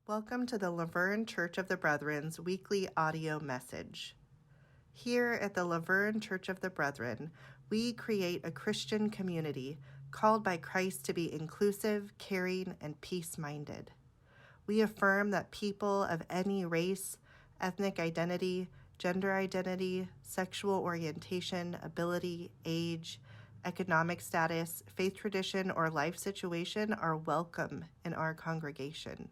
Welcome to the Laverne Church of the Brethren's weekly audio message. Here at the Laverne Church of the Brethren, we create a Christian community called by Christ to be inclusive, caring, and peace-minded. We affirm that people of any race, ethnic identity, gender identity, sexual orientation, ability, age, economic status, faith tradition, or life situation are welcome in our congregation.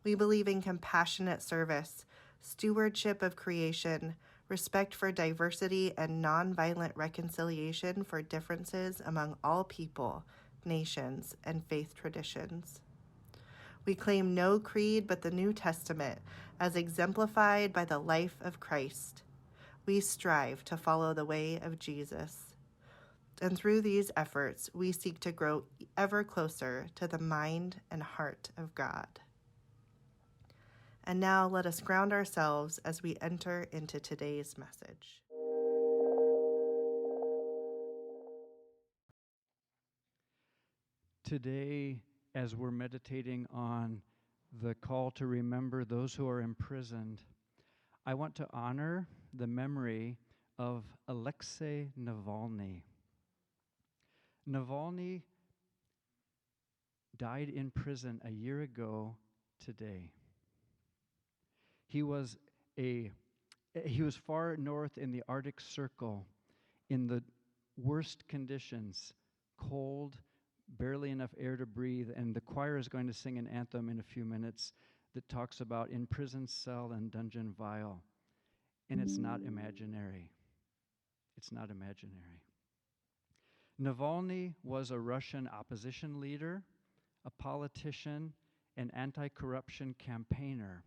We believe in compassionate service, stewardship of creation, respect for diversity, and nonviolent reconciliation for differences among all people, nations, and faith traditions. We claim no creed but the New Testament as exemplified by the life of Christ. We strive to follow the way of Jesus. And through these efforts, we seek to grow ever closer to the mind and heart of God. And now let us ground ourselves as we enter into today's message. Today, as we're meditating on the call to remember those who are imprisoned, I want to honor the memory of Alexei Navalny. Navalny died in prison a year ago today. He was far north in the Arctic Circle in the worst conditions, cold, barely enough air to breathe, and the choir is going to sing an anthem in a few minutes that talks about in prison cell and dungeon vial. And it's not imaginary. It's not imaginary. Navalny was a Russian opposition leader, a politician, an anti-corruption campaigner.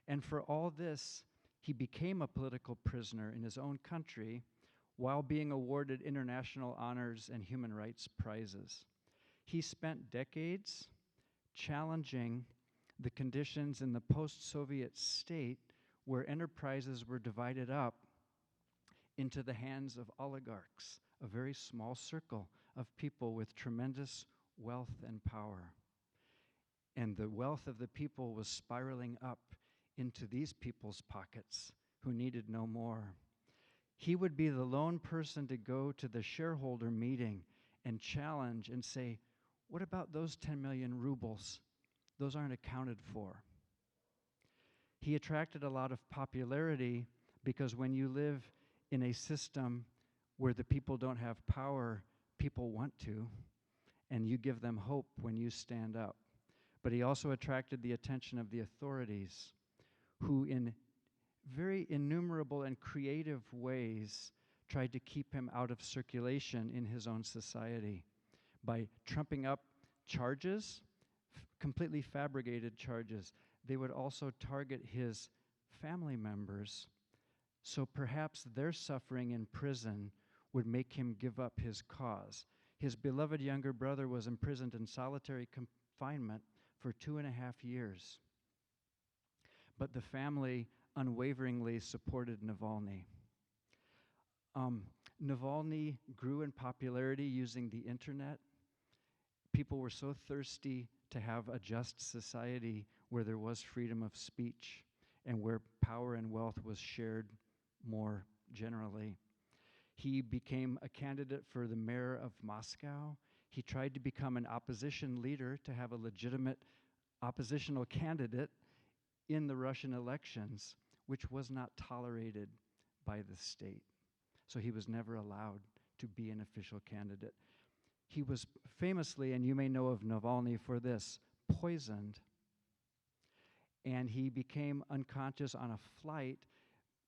And for all this, he became a political prisoner in his own country while being awarded international honors and human rights prizes. He spent decades challenging the conditions in the post-Soviet state where enterprises were divided up into the hands of oligarchs, a very small circle of people with tremendous wealth and power. And the wealth of the people was spiraling up into these people's pockets who needed no more. He would be the lone person to go to the shareholder meeting and challenge and say, what about those 10 million rubles? Those aren't accounted for. He attracted a lot of popularity because when you live in a system where the people don't have power, people want to, and you give them hope when you stand up. But he also attracted the attention of the authorities, who in very innumerable and creative ways tried to keep him out of circulation in his own society by trumping up charges, completely fabricated charges. They would also target his family members, so perhaps their suffering in prison would make him give up his cause. His beloved younger brother was imprisoned in solitary confinement for 2.5 years. But the family unwaveringly supported Navalny. Navalny grew in popularity using the internet. People were so thirsty to have a just society where there was freedom of speech and where power and wealth was shared more generally. He became a candidate for the mayor of Moscow. He tried to become an opposition leader to have a legitimate oppositional candidate in the Russian elections, which was not tolerated by the state. So he was never allowed to be an official candidate. He was famously, and you may know of Navalny for this, poisoned. And he became unconscious on a flight.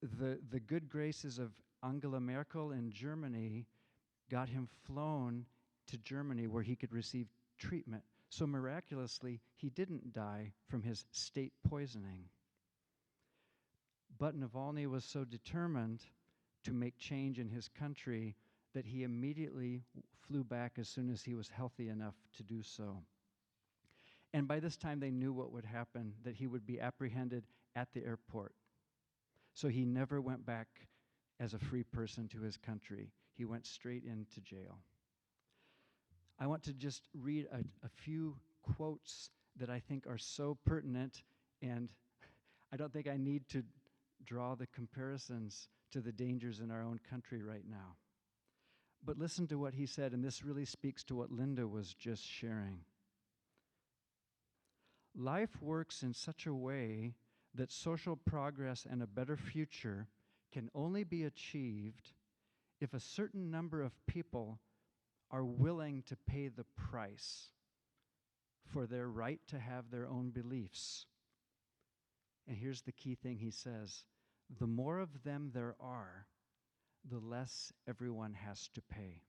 The good graces of Angela Merkel in Germany got him flown to Germany where he could receive treatment. So miraculously, he didn't die from his state poisoning. But Navalny was so determined to make change in his country that he immediately flew back as soon as he was healthy enough to do so. And by this time, they knew what would happen, that he would be apprehended at the airport. So he never went back as a free person to his country. He went straight into jail. I want to just read a few quotes that I think are so pertinent, and I don't think I need to draw the comparisons to the dangers in our own country right now. But listen to what he said, and this really speaks to what Linda was just sharing. Life works in such a way that social progress and a better future can only be achieved if a certain number of people are willing to pay the price for their right to have their own beliefs. And here's the key thing he says: the more of them there are, the less everyone has to pay.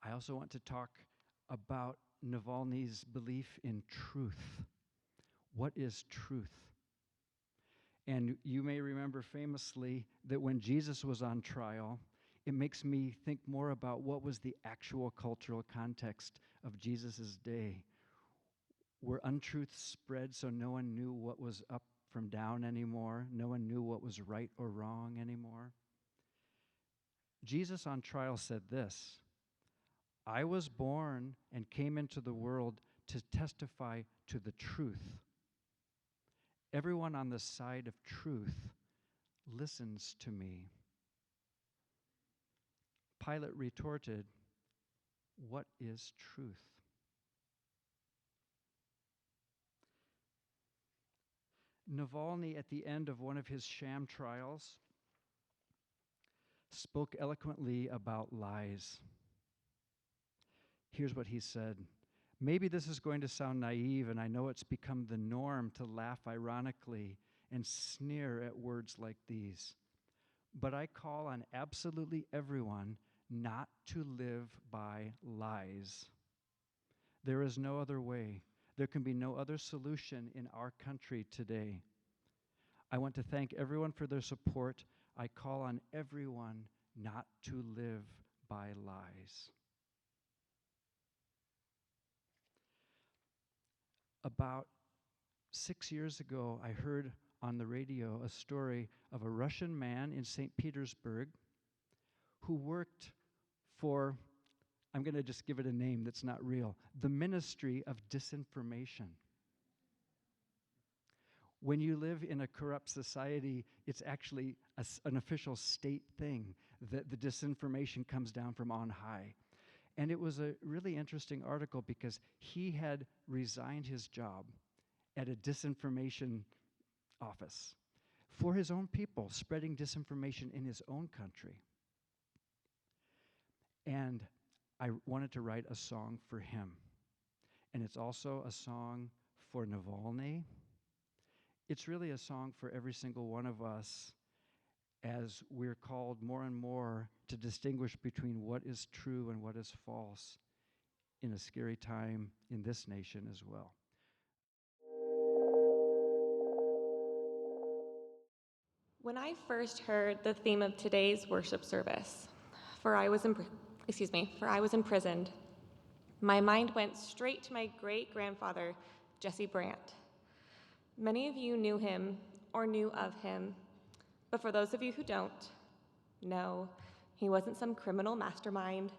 I also want to talk about Navalny's belief in truth. What is truth? And you may remember famously that when Jesus was on trial, it makes me think more about what was the actual cultural context of Jesus' day. Were untruths spread so no one knew what was up from down anymore? No one knew what was right or wrong anymore? Jesus on trial said this: I was born and came into the world to testify to the truth. Everyone on the side of truth listens to me. Pilate retorted, what is truth? Navalny, at the end of one of his sham trials, spoke eloquently about lies. Here's what he said. Maybe this is going to sound naive, and I know it's become the norm to laugh ironically and sneer at words like these. But I call on absolutely everyone not to live by lies. There is no other way. There can be no other solution in our country today. I want to thank everyone for their support. I call on everyone not to live by lies. About 6 years ago, I heard on the radio a story of a Russian man in St. Petersburg who worked for, I'm going to just give it a name that's not real, the Ministry of Disinformation. When you live in a corrupt society, it's actually an official state thing that the disinformation comes down from on high. And it was a really interesting article because he had resigned his job at a disinformation office for his own people, spreading disinformation in his own country. And I wanted to write a song for him. And it's also a song for Navalny. It's really a song for every single one of us as we're called more and more to distinguish between what is true and what is false in a scary time in this nation as well. When I first heard the theme of today's worship service, for I was imprisoned, my mind went straight to my great-grandfather, Jesse Brandt. Many of you knew him or knew of him, but for those of you who don't, no, he wasn't some criminal mastermind,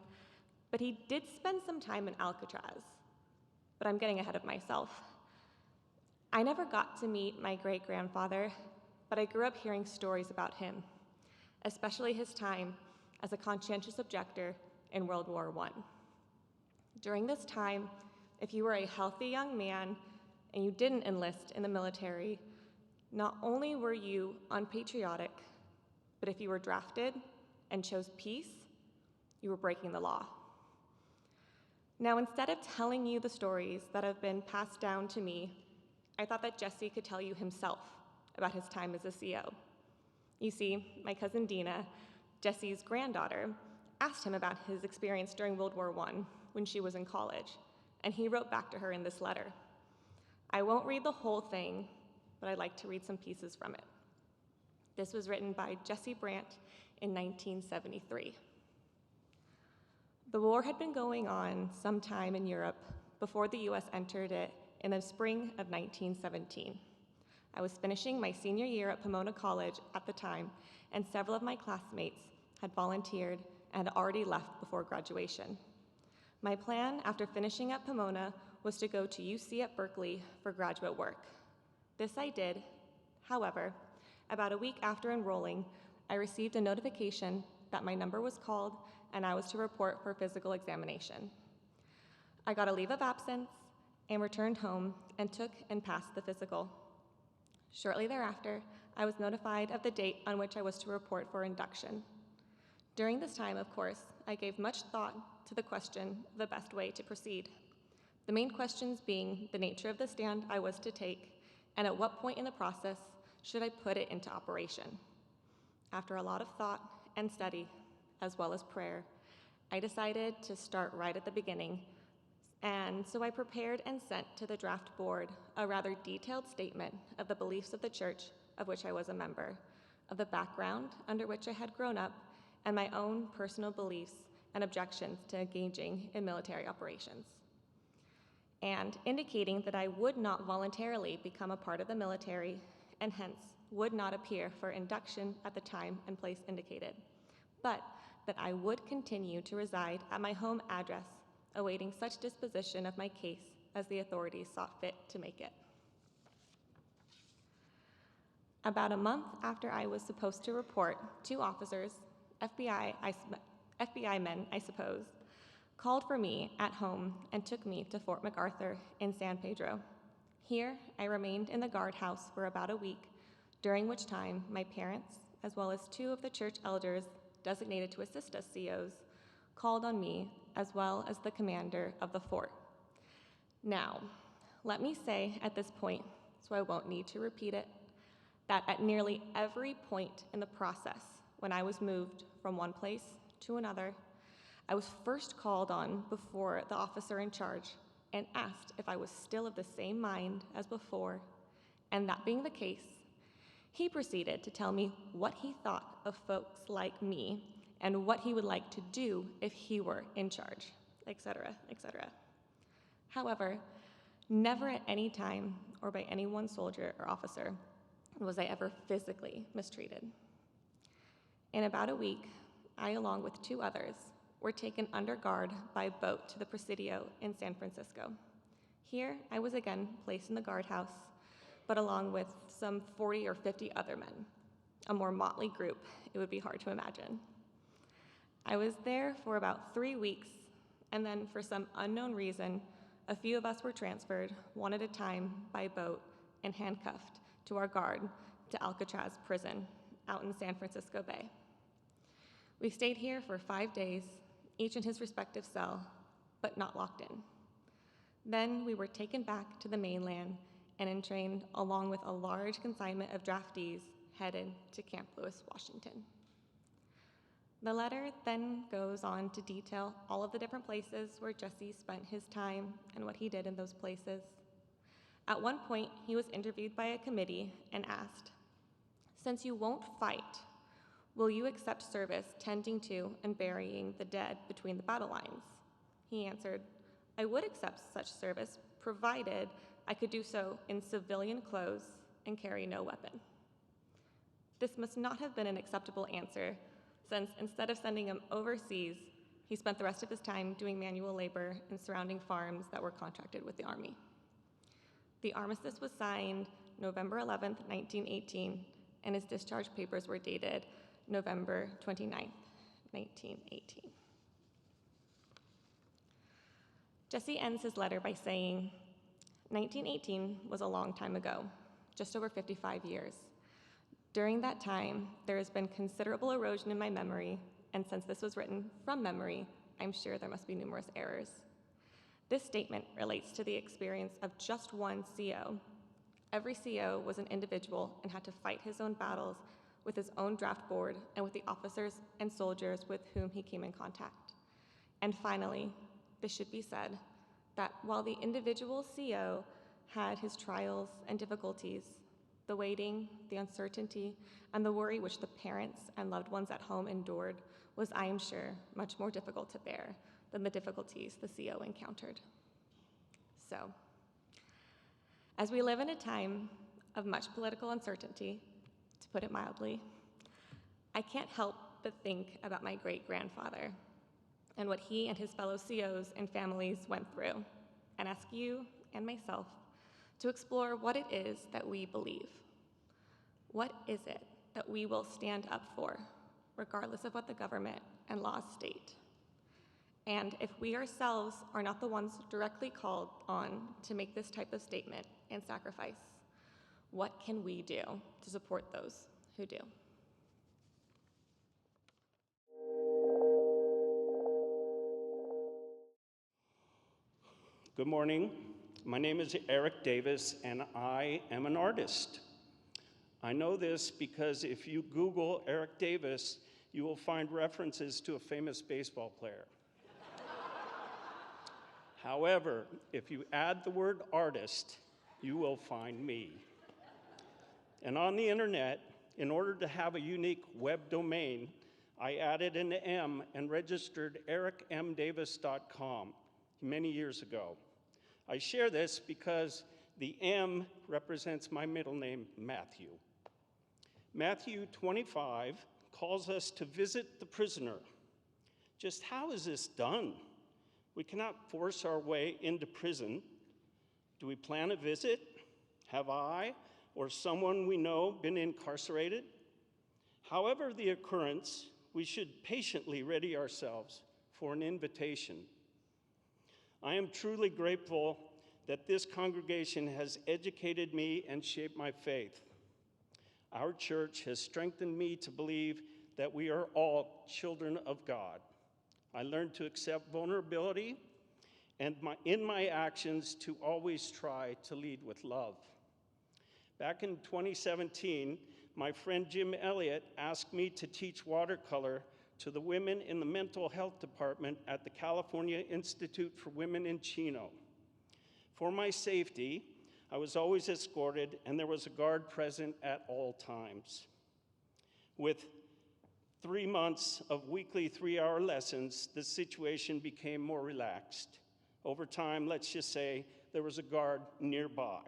but he did spend some time in Alcatraz. But I'm getting ahead of myself. I never got to meet my great-grandfather, but I grew up hearing stories about him, especially his time as a conscientious objector in World War I. During this time, if you were a healthy young man and you didn't enlist in the military, not only were you unpatriotic, but if you were drafted and chose peace, you were breaking the law. Now, instead of telling you the stories that have been passed down to me, I thought that Jesse could tell you himself about his time as a CO. You see, my cousin Dina, Jesse's granddaughter, asked him about his experience during World War I when she was in college, and he wrote back to her in this letter. I won't read the whole thing, but I'd like to read some pieces from it. This was written by Jesse Brandt in 1973. The war had been going on some time in Europe before the US entered it in the spring of 1917. I was finishing my senior year at Pomona College at the time, and several of my classmates had volunteered and had already left before graduation. My plan after finishing at Pomona was to go to UC at Berkeley for graduate work. This I did. However, about a week after enrolling, I received a notification that my number was called and I was to report for physical examination. I got a leave of absence and returned home and took and passed the physical. Shortly thereafter, I was notified of the date on which I was to report for induction. During this time, of course, I gave much thought to the question of the best way to proceed. The main questions being the nature of the stand I was to take, and at what point in the process should I put it into operation. After a lot of thought and study, as well as prayer, I decided to start right at the beginning, and so I prepared and sent to the draft board a rather detailed statement of the beliefs of the church of which I was a member, of the background under which I had grown up, and my own personal beliefs and objections to engaging in military operations, and indicating that I would not voluntarily become a part of the military and hence would not appear for induction at the time and place indicated, but that I would continue to reside at my home address, awaiting such disposition of my case as the authorities saw fit to make it. About a month after I was supposed to report, two officers, FBI men, I suppose, called for me at home and took me to Fort MacArthur in San Pedro. Here, I remained in the guardhouse for about a week, during which time my parents, as well as two of the church elders designated to assist us COs, called on me, as well as the commander of the fort. Now, let me say at this point, so I won't need to repeat it, that at nearly every point in the process, when I was moved from one place to another, I was first called on before the officer in charge and asked if I was still of the same mind as before, and that being the case, he proceeded to tell me what he thought of folks like me and what he would like to do if he were in charge, etc., etc. However, never at any time or by any one soldier or officer was I ever physically mistreated. In about a week, I, along with two others, were taken under guard by boat to the Presidio in San Francisco. Here, I was again placed in the guardhouse, but along with some 40 or 50 other men, a more motley group it would be hard to imagine. I was there for about 3 weeks, and then for some unknown reason, a few of us were transferred, one at a time, by boat and handcuffed to our guard to Alcatraz prison out in San Francisco Bay. We stayed here for 5 days, each in his respective cell, but not locked in. Then we were taken back to the mainland and entrained along with a large consignment of draftees headed to Camp Lewis, Washington. The letter then goes on to detail all of the different places where Jesse spent his time and what he did in those places. At one point, he was interviewed by a committee and asked, "Since you won't fight, will you accept service tending to and burying the dead between the battle lines?" He answered, "I would accept such service, provided I could do so in civilian clothes and carry no weapon." This must not have been an acceptable answer, since instead of sending him overseas, he spent the rest of his time doing manual labor in surrounding farms that were contracted with the Army. The armistice was signed November 11th, 1918, and his discharge papers were dated November 29th, 1918. Jesse ends his letter by saying, "1918 was a long time ago, just over 55 years. During that time, there has been considerable erosion in my memory, and since this was written from memory, I'm sure there must be numerous errors. This statement relates to the experience of just one CO. Every CO was an individual and had to fight his own battles with his own draft board and with the officers and soldiers with whom he came in contact. And finally, this should be said, that while the individual CO had his trials and difficulties, the waiting, the uncertainty, and the worry which the parents and loved ones at home endured was, I am sure, much more difficult to bear than the difficulties the CO encountered." So, as we live in a time of much political uncertainty, to put it mildly, I can't help but think about my great-grandfather and what he and his fellow COs and families went through, and ask you and myself to explore what it is that we believe. What is it that we will stand up for, regardless of what the government and laws state? And if we ourselves are not the ones directly called on to make this type of statement and sacrifice, what can we do to support those who do? Good morning. My name is Eric Davis, and I am an artist. I know this because if you Google Eric Davis, you will find references to a famous baseball player. However, if you add the word artist, you will find me. And on the internet, in order to have a unique web domain, I added an M and registered ericmdavis.com many years ago. I share this because the M represents my middle name, Matthew. Matthew 25 calls us to visit the prisoner. Just how is this done? We cannot force our way into prison. Do we plan a visit? Have I or someone we know been incarcerated? However the occurrence, we should patiently ready ourselves for an invitation. I am truly grateful that this congregation has educated me and shaped my faith. Our church has strengthened me to believe that we are all children of God. I learned to accept vulnerability and in my actions to always try to lead with love. Back in 2017, my friend Jim Elliott asked me to teach watercolor to the women in the mental health department at the California Institute for Women in Chino. For my safety, I was always escorted, and there was a guard present at all times. With 3 months of weekly 3-hour lessons, the situation became more relaxed. Over time, let's just say, there was a guard nearby,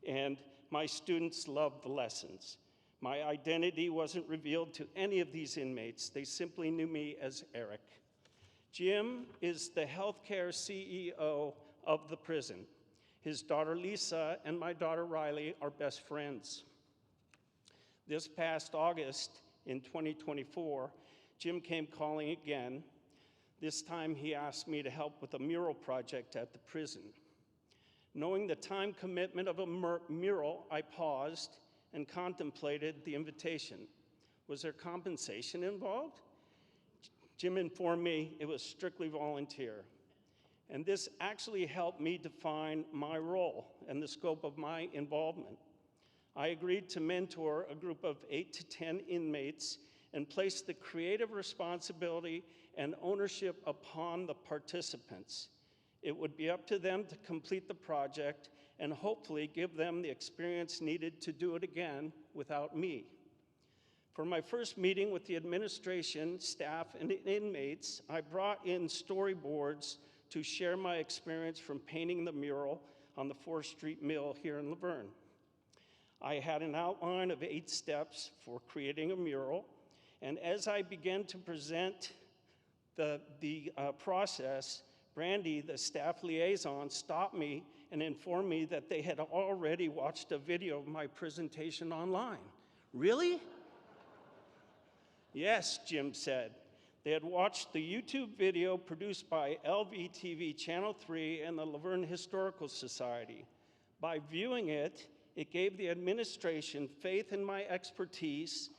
and my students loved the lessons. My identity wasn't revealed to any of these inmates. They simply knew me as Eric. Jim is the healthcare CEO of the prison. His daughter Lisa and my daughter Riley are best friends. This past August in 2024, Jim came calling again. This time he asked me to help with a mural project at the prison. Knowing the time commitment of a mural, I paused and contemplated the invitation. Was there compensation involved? Jim informed me it was strictly volunteer. And this actually helped me define my role and the scope of my involvement. I agreed to mentor a group of 8 to 10 inmates and place the creative responsibility and ownership upon the participants. It would be up to them to complete the project and hopefully give them the experience needed to do it again without me. For my first meeting with the administration, staff, and inmates, I brought in storyboards to share my experience from painting the mural on the 4th Street Mill here in Laverne. I had an outline of 8 steps for creating a mural, and as I began to present the process, Brandy, the staff liaison, stopped me and informed me that they had already watched a video of my presentation online. Really? Yes, Jim said. They had watched the YouTube video produced by LVTV Channel 3 and the Laverne Historical Society. By viewing it, it gave the administration faith in my expertise.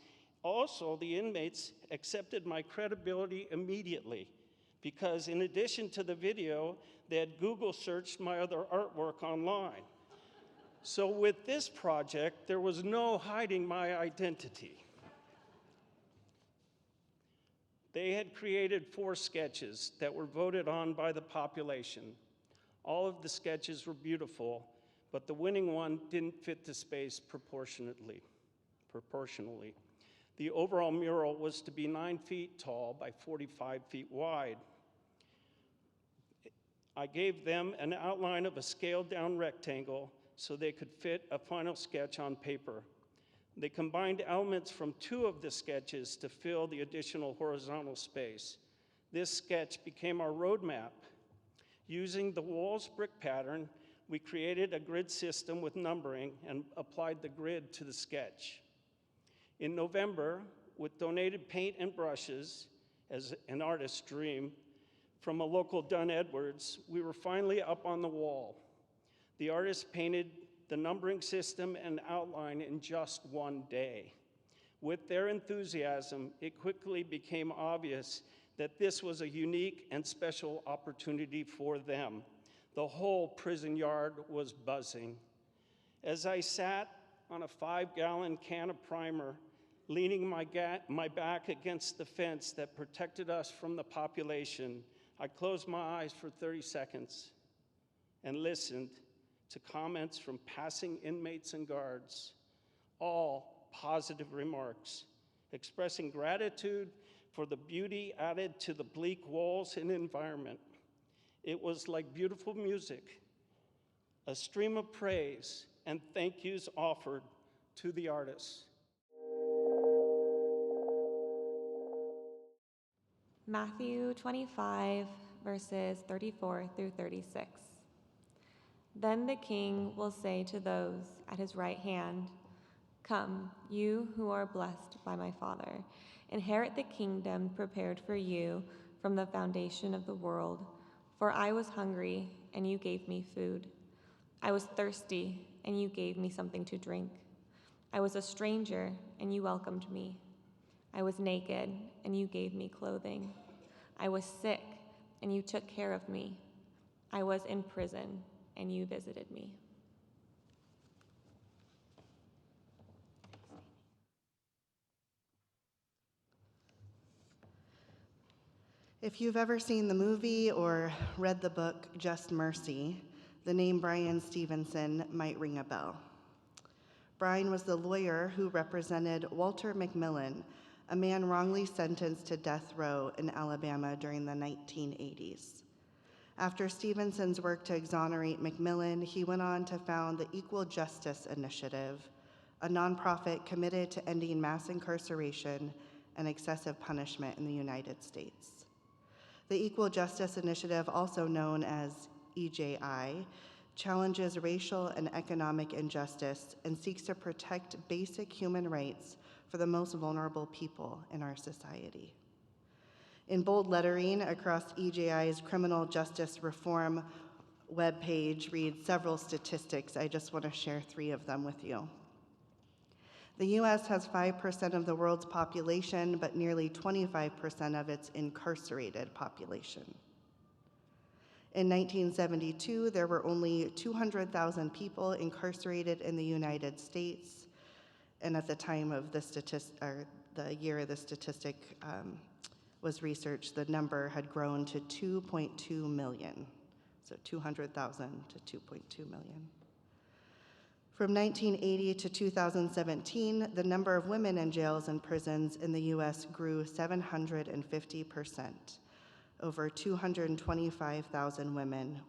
Also, the inmates accepted my credibility immediately because in addition to the video, they had Google searched my other artwork online. So with this project, there was no hiding my identity. They had created 4 sketches that were voted on by the population. All of the sketches were beautiful, but the winning one didn't fit the space proportionally. The overall mural was to be 9 feet tall by 45 feet wide. I gave them an outline of a scaled down rectangle so they could fit a final sketch on paper. They combined elements from 2 of the sketches to fill the additional horizontal space. This sketch became our roadmap. Using the walls brick pattern, we created a grid system with numbering and applied the grid to the sketch. In November, with donated paint and brushes, as an artist's dream, from a local Dunn Edwards, we were finally up on the wall. The artist painted the numbering system and outline in just 1 day. With their enthusiasm, it quickly became obvious that this was a unique and special opportunity for them. The whole prison yard was buzzing. As I sat on a 5-gallon can of primer, leaning my back against the fence that protected us from the population, I closed my eyes for 30 seconds and listened to comments from passing inmates and guards, all positive remarks, expressing gratitude for the beauty added to the bleak walls and environment. It was like beautiful music, a stream of praise and thank yous offered to the artists. Matthew 25, verses 34 through 36. Then the king will say to those at his right hand, "Come, you who are blessed by my Father, inherit the kingdom prepared for you from the foundation of the world. For I was hungry, and you gave me food. I was thirsty, and you gave me something to drink. I was a stranger, and you welcomed me. I was naked, and you gave me clothing. I was sick, and you took care of me. I was in prison, and you visited me." If you've ever seen the movie or read the book Just Mercy, the name Bryan Stevenson might ring a bell. Bryan was the lawyer who represented Walter McMillan, a man wrongly sentenced to death row in Alabama during the 1980s. After Stevenson's work to exonerate McMillan, he went on to found the Equal Justice Initiative, a nonprofit committed to ending mass incarceration and excessive punishment in the United States. The Equal Justice Initiative, also known as EJI, challenges racial and economic injustice and seeks to protect basic human rights for the most vulnerable people in our society. In bold lettering across EJI's criminal justice reform webpage reads several statistics. I just want to share 3 of them with you. The US has 5% of the world's population, but nearly 25% of its incarcerated population. In 1972, there were only 200,000 people incarcerated in the United States, and at the time of the year the statistic was researched, the number had grown to 2.2 million. So 200,000 to 2.2 million. From 1980 to 2017, the number of women in jails and prisons in the US grew 750%. Over 225,000 women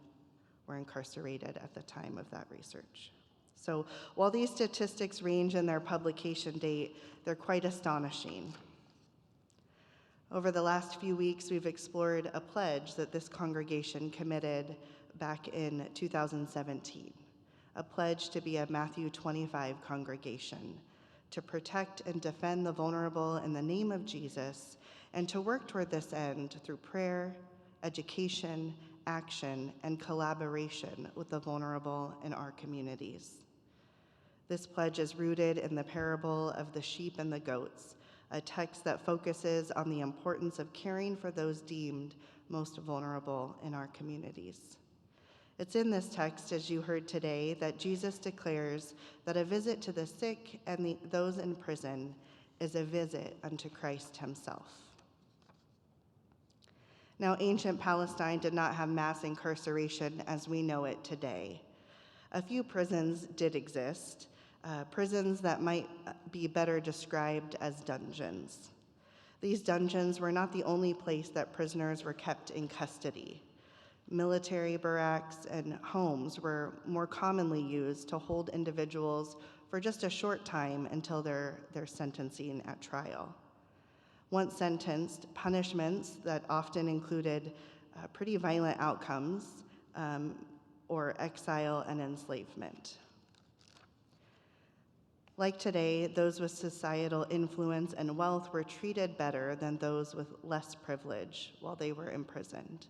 were incarcerated at the time of that research. So while these statistics range in their publication date, they're quite astonishing. Over the last few weeks, we've explored a pledge that this congregation committed back in 2017, a pledge to be a Matthew 25 congregation, to protect and defend the vulnerable in the name of Jesus, and to work toward this end through prayer, education, action, and collaboration with the vulnerable in our communities. This pledge is rooted in the parable of the sheep and the goats, a text that focuses on the importance of caring for those deemed most vulnerable in our communities. It's in this text, as you heard today, that Jesus declares that a visit to the sick and those in prison is a visit unto Christ himself. Now, ancient Palestine did not have mass incarceration as we know it today. A few prisons did exist, prisons that might be better described as dungeons. These dungeons were not the only place that prisoners were kept in custody. Military barracks and homes were more commonly used to hold individuals for just a short time until their sentencing at trial. Once sentenced, punishments that often included pretty violent outcomes or exile and enslavement. Like today, those with societal influence and wealth were treated better than those with less privilege while they were imprisoned.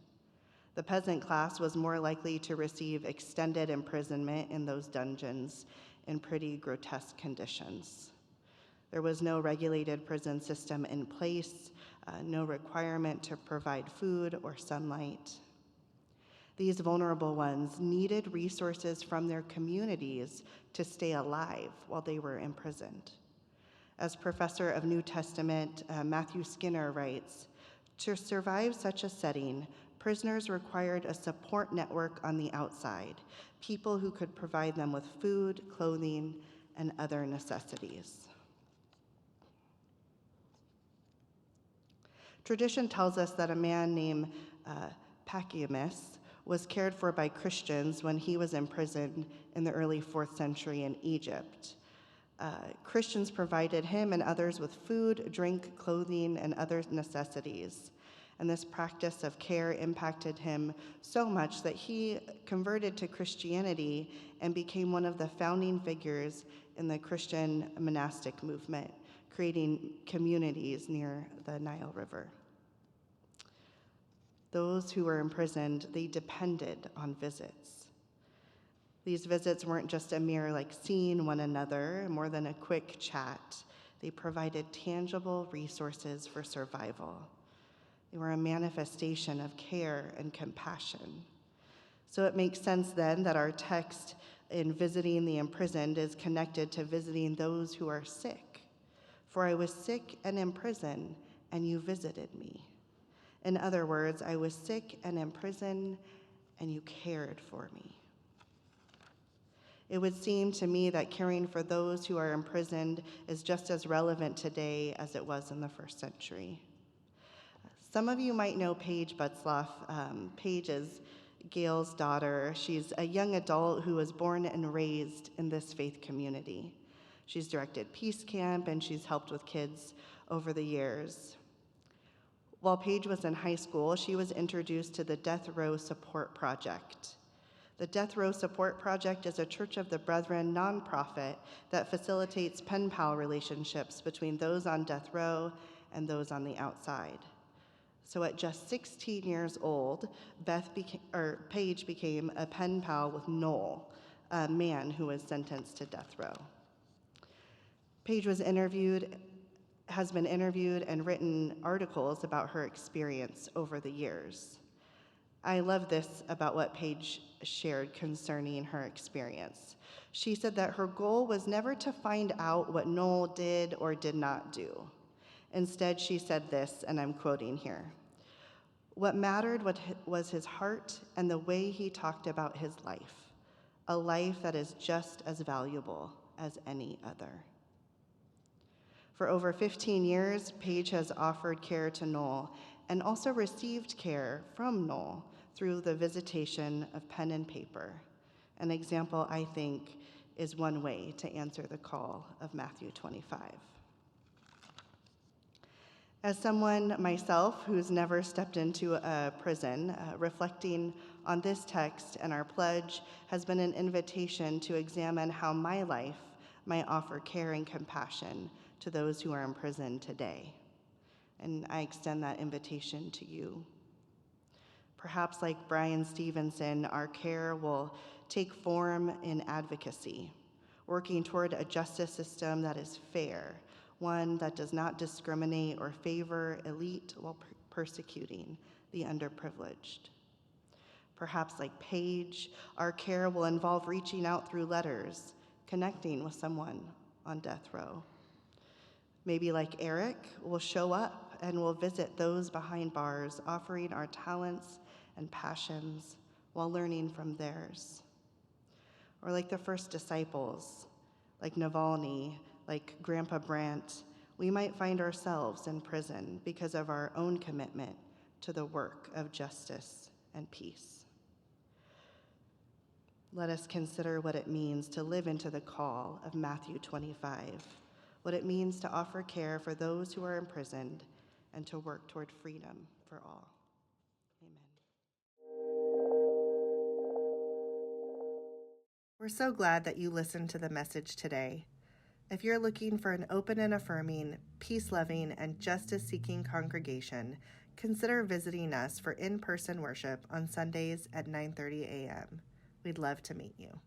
The peasant class was more likely to receive extended imprisonment in those dungeons in pretty grotesque conditions. There was no regulated prison system in place, no requirement to provide food or sunlight. These vulnerable ones needed resources from their communities to stay alive while they were imprisoned. As professor of New Testament Matthew Skinner writes, to survive such a setting, prisoners required a support network on the outside, people who could provide them with food, clothing, and other necessities. Tradition tells us that a man named Pachiamus was cared for by Christians when he was imprisoned in the early 4th century in Egypt. Christians provided him and others with food, drink, clothing, and other necessities. And this practice of care impacted him so much that he converted to Christianity and became one of the founding figures in the Christian monastic movement, creating communities near the Nile River. Those who were imprisoned, they depended on visits. These visits weren't just a mere seeing one another, more than a quick chat. They provided tangible resources for survival. They were a manifestation of care and compassion. So it makes sense then that our text in visiting the imprisoned is connected to visiting those who are sick. For I was sick and in prison, and you visited me. In other words, I was sick and in prison, and you cared for me. It would seem to me that caring for those who are imprisoned is just as relevant today as it was in the 1st century. Some of you might know Paige Butzloff. Paige is Gail's daughter. She's a young adult who was born and raised in this faith community. She's directed Peace Camp, and she's helped with kids over the years. While Paige was in high school, she was introduced to the Death Row Support Project. The Death Row Support Project is a Church of the Brethren nonprofit that facilitates pen pal relationships between those on death row and those on the outside. So at just 16 years old, Paige became a pen pal with Noel, a man who was sentenced to death row. Paige has been interviewed and written articles about her experience over the years. I love this about what Paige shared concerning her experience. She said that her goal was never to find out what Noel did or did not do. Instead, she said this, and I'm quoting here, "What mattered was his heart and the way he talked about his life, a life that is just as valuable as any other." For over 15 years, Paige has offered care to Noel and also received care from Noel through the visitation of pen and paper. An example, I think, is one way to answer the call of Matthew 25. As someone myself who's never stepped into a prison, reflecting on this text and our pledge has been an invitation to examine how my life might offer care and compassion to those who are in prison today. And I extend that invitation to you. Perhaps like Brian Stevenson, our care will take form in advocacy, working toward a justice system that is fair, one that does not discriminate or favor elite while persecuting the underprivileged. Perhaps like Paige, our care will involve reaching out through letters, connecting with someone on death row. Maybe like Eric, we'll show up and we'll visit those behind bars, offering our talents and passions while learning from theirs. Or like the first disciples, like Navalny, like Grandpa Brandt, we might find ourselves in prison because of our own commitment to the work of justice and peace. Let us consider what it means to live into the call of Matthew 25, what it means to offer care for those who are imprisoned and to work toward freedom for all. Amen. We're so glad that you listened to the message today. If you're looking for an open and affirming, peace-loving, and justice-seeking congregation, consider visiting us for in-person worship on Sundays at 9:30 a.m. We'd love to meet you.